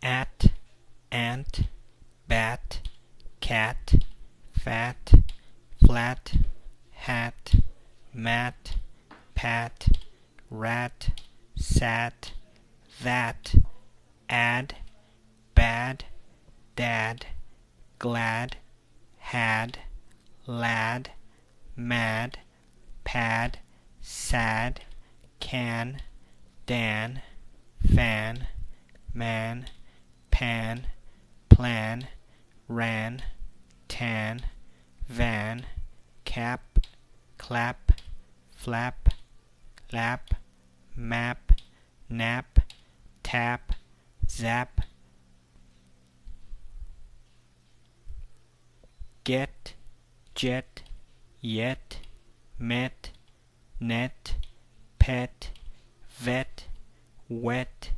at, ant, bat, cat, fat, flat, hat, mat, pat, rat, sat, that, add, bad, dad, glad, had, lad, mad, pad, sad, can, dan, fan, man, pan, plan, ran, tan, van, cap, clap, flap, lap, map, nap, tap, zap, get, jet, yet, met, net, pet, vet, wet,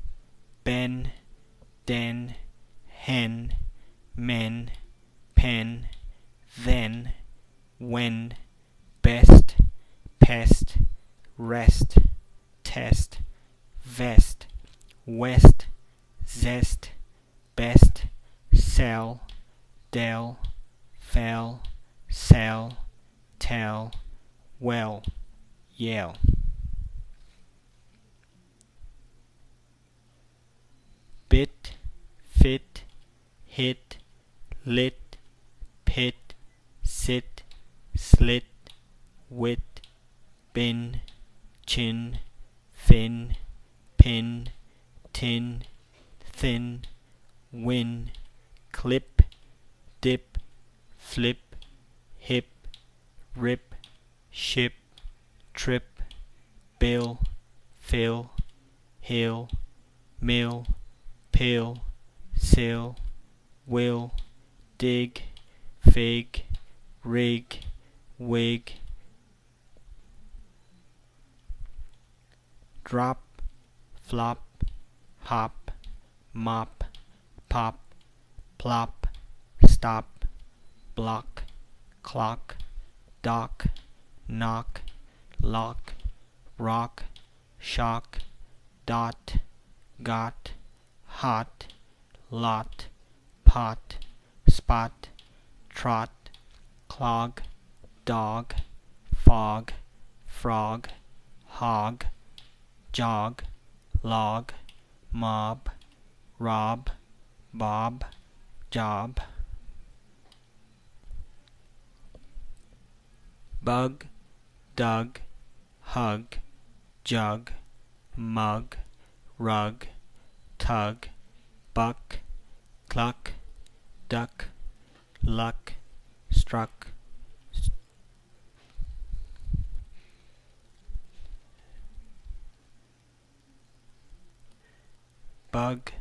ben, den, hen, men, pen, then, when, best, pest, rest, test, vest, west, zest, best, sell, del, fell, sell, tell, well, yell. Bit, fit, hit, lit, pit, sit, slit, wit, bin, chin, fin, pin, tin, thin, win, clip, dip, flip, hip, rip, ship, trip, bill, fill, hill, mill, pill, sill, will, dig, fig, rig, wig, drop, flop, hop, mop, pop, plop, stop, block, clock, dock, knock, lock, rock, shock, dot, got, hot, lot, pot, spot, trot, clog, dog, fog, frog, hog, jog, log, mob, rob, bob, job, bug, dug, hug, jug, mug, rug, tug, buck, cluck, duck, luck, struck, bug,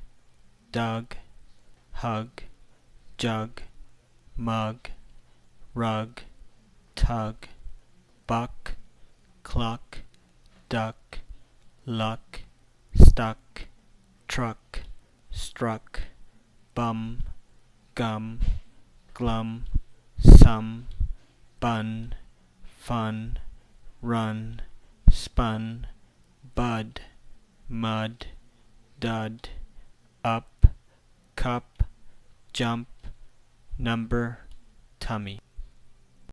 dug, hug, jug, mug, rug, tug, buck, cluck, duck, luck, stuck, truck, struck, bum, gum, glum, sum, bun, fun, run, spun, bud, mud, dud, up, cup, jump, number, tummy.